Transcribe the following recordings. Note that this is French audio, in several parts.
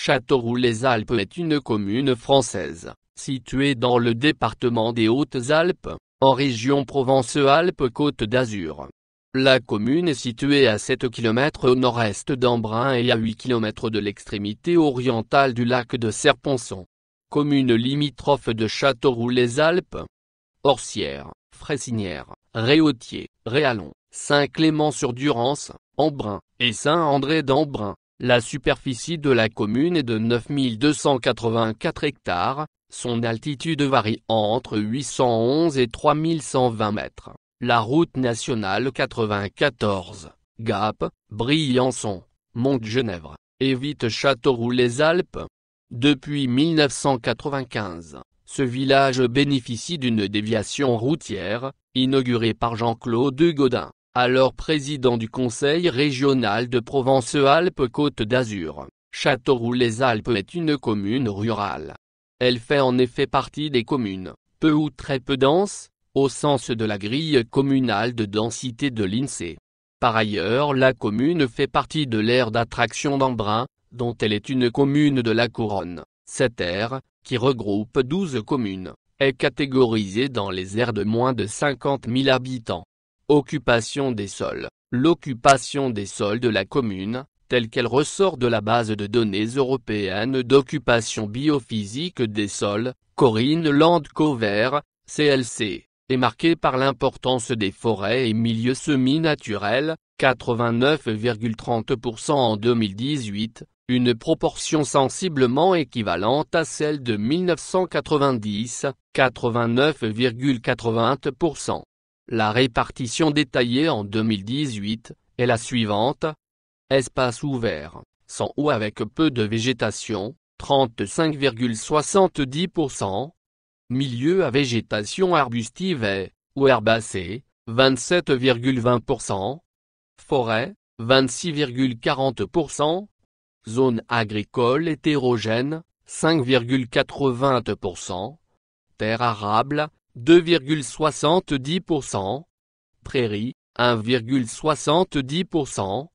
Châteauroux-les-Alpes est une commune française, située dans le département des Hautes-Alpes, en région Provence-Alpes-Côte d'Azur. La commune est située à 7 km au nord-est d'Embrun et à 8 km de l'extrémité orientale du lac de Serponçon. Commune limitrophe de Châteauroux-les-Alpes, Orcières, Fressinières, Réautier, Réallon, Saint-Clément-sur-Durance, Embrun, et Saint-André-d'Embrun. La superficie de la commune est de 9 284 hectares, son altitude varie entre 811 et 3120 mètres. La route nationale 94, Gap, Briançon, Montgenèvre, évite Châteauroux-les-Alpes. Depuis 1995, ce village bénéficie d'une déviation routière, inaugurée par Jean-Claude Gaudin, alors président du Conseil régional de Provence-Alpes-Côte d'Azur. Châteauroux-les-Alpes est une commune rurale. Elle fait en effet partie des communes, peu ou très peu denses, au sens de la grille communale de densité de l'INSEE. Par ailleurs, la commune fait partie de l'aire d'attraction d'Embrun, dont elle est une commune de la Couronne. Cette aire, qui regroupe 12 communes, est catégorisée dans les aires de moins de 50 000 habitants. Occupation des sols. L'occupation des sols de la commune, telle qu'elle ressort de la base de données européenne d'occupation biophysique des sols, Corinne Land-Cover, CLC, est marquée par l'importance des forêts et milieux semi-naturels, 89,30% en 2018, une proportion sensiblement équivalente à celle de 1990, 89,80%. La répartition détaillée en 2018 est la suivante. Espace ouvert, sans ou avec peu de végétation, 35,70%. Milieu à végétation arbustive ou herbacée, 27,20%. Forêt, 26,40%. Zone agricole hétérogène, 5,80%. Terre arable, 2,70%. Prairie, 1,70%.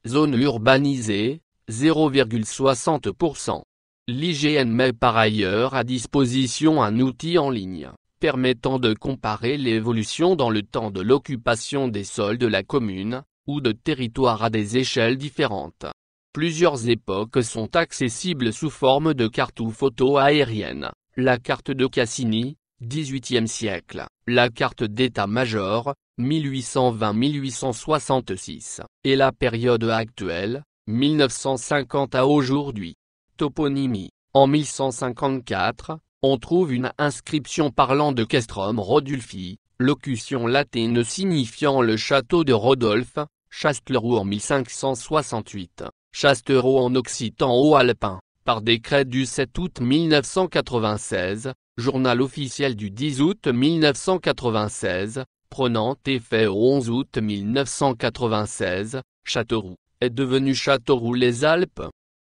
Zone urbanisée, 0,60%. L'IGN met par ailleurs à disposition un outil en ligne, permettant de comparer l'évolution dans le temps de l'occupation des sols de la commune, ou de territoires à des échelles différentes. Plusieurs époques sont accessibles sous forme de cartes ou photos aériennes. La carte de Cassini, 18e siècle, la carte d'état-major, 1820-1866, et la période actuelle, 1950 à aujourd'hui. Toponymie. En 1154, on trouve une inscription parlant de Castrum Rodulfi, locution latine signifiant le château de Rodolphe, Chastereau en 1568, Chastereau en occitan haut-alpin, par décret du 7 août 1996, journal officiel du 10 août 1996, prenant effet au 11 août 1996, Châteauroux, est devenu Châteauroux-les-Alpes.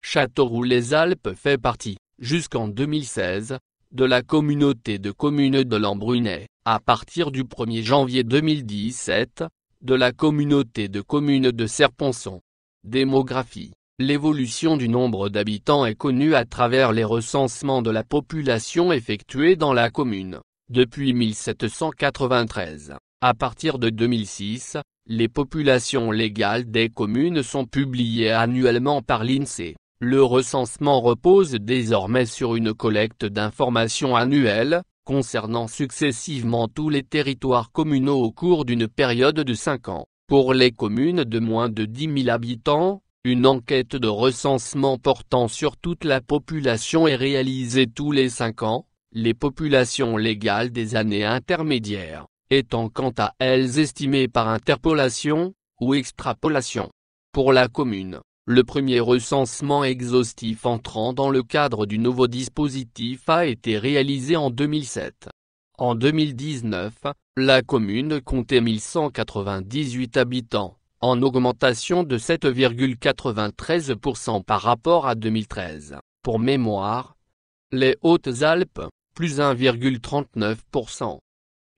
Châteauroux-les-Alpes fait partie, jusqu'en 2016, de la communauté de communes de l'Embrunais, à partir du 1er janvier 2017, de la communauté de communes de Serponçon. Démographie. L'évolution du nombre d'habitants est connue à travers les recensements de la population effectués dans la commune, depuis 1793. À partir de 2006, les populations légales des communes sont publiées annuellement par l'INSEE. Le recensement repose désormais sur une collecte d'informations annuelles, concernant successivement tous les territoires communaux au cours d'une période de 5 ans. Pour les communes de moins de 10 000 habitants, une enquête de recensement portant sur toute la population est réalisée tous les 5 ans, les populations légales des années intermédiaires, étant quant à elles estimées par interpolation, ou extrapolation. Pour la commune, Le premier recensement exhaustif entrant dans le cadre du nouveau dispositif a été réalisé en 2007. En 2019, la commune comptait 1198 habitants, en augmentation de 7,93% par rapport à 2013. Pour mémoire, les Hautes-Alpes, plus 1,39%.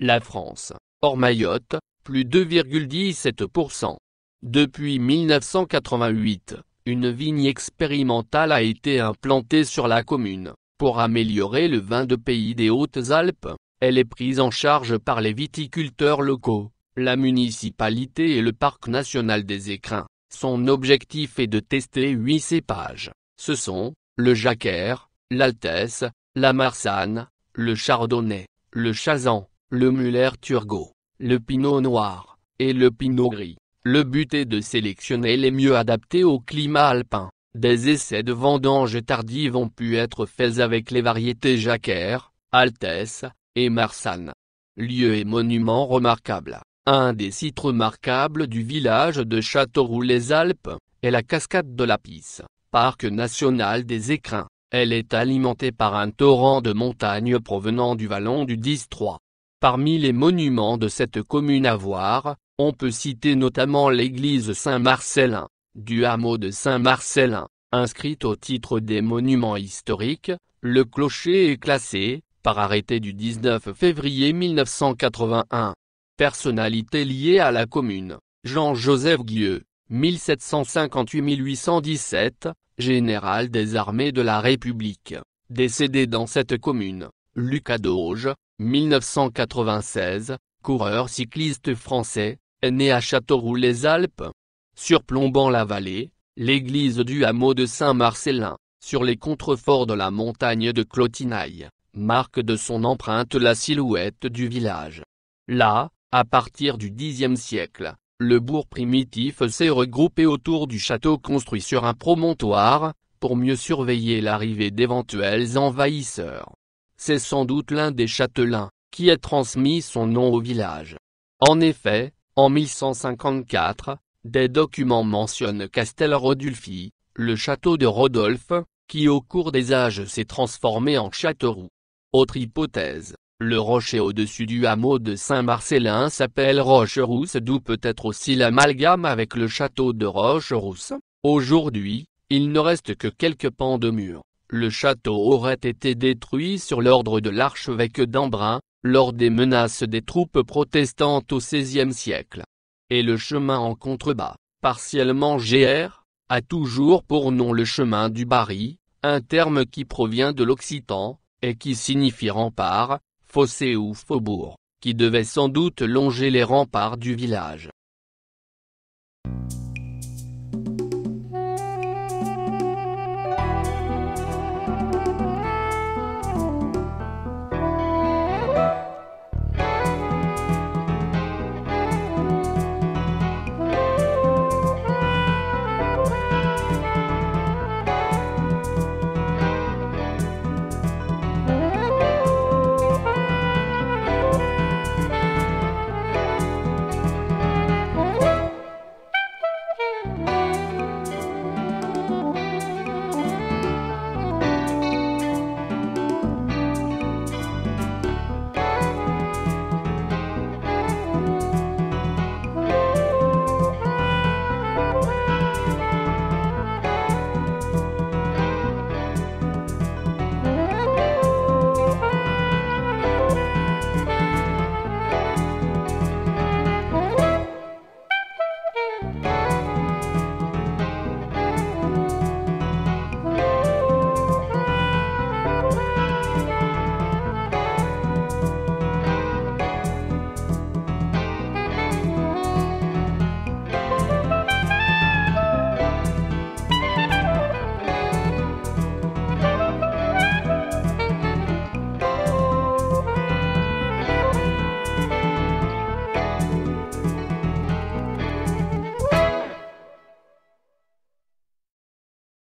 La France, hors Mayotte, plus 2,17%. Depuis 1988, une vigne expérimentale a été implantée sur la commune. Pour améliorer le vin de pays des Hautes-Alpes, elle est prise en charge par les viticulteurs locaux, la municipalité et le parc national des Écrins. Son objectif est de tester 8 cépages. Ce sont, le Jacquère, l'Altesse, la Marsanne, le Chardonnay, le Chazan, le Muller-Turgot, le Pinot Noir, et le Pinot Gris. Le but est de sélectionner les mieux adaptés au climat alpin. Des essais de vendange tardive ont pu être faits avec les variétés Jacquère, Altesse, et Marsanne. Lieux et monuments remarquables. Un des sites remarquables du village de Châteauroux-les-Alpes est la cascade de la Pisse, parc national des Écrins. Elle est alimentée par un torrent de montagne provenant du vallon du Distroi. Parmi les monuments de cette commune à voir, on peut citer notamment l'église Saint-Marcellin, du hameau de Saint-Marcellin, inscrite au titre des monuments historiques. Le clocher est classé, par arrêté du 19 février 1981. Personnalité liée à la commune, Jean-Joseph Guieux, 1758-1817, général des armées de la République, décédé dans cette commune. Lucas Dauge, 1996, coureur cycliste français, est né à Châteauroux-les-Alpes. Surplombant la vallée, l'église du hameau de Saint-Marcellin, sur les contreforts de la montagne de Clotinaille, marque de son empreinte la silhouette du village. Là, à partir du Xe siècle, le bourg primitif s'est regroupé autour du château construit sur un promontoire, pour mieux surveiller l'arrivée d'éventuels envahisseurs. C'est sans doute l'un des châtelains, qui a transmis son nom au village. En effet, en 1154, des documents mentionnent Castel Rodulfi, le château de Rodolphe, qui au cours des âges s'est transformé en Châteauroux. Autre hypothèse, le rocher au-dessus du hameau de Saint-Marcellin s'appelle Rocherousse, d'où peut-être aussi l'amalgame avec le château de Rocherousse. Aujourd'hui, il ne reste que quelques pans de murs. Le château aurait été détruit sur l'ordre de l'archevêque d'Embrun, lors des menaces des troupes protestantes au XVIe siècle. Et le chemin en contrebas, partiellement GR, a toujours pour nom le chemin du Barry, un terme qui provient de l'occitan, et qui signifie rempart, fossé ou faubourg, qui devait sans doute longer les remparts du village.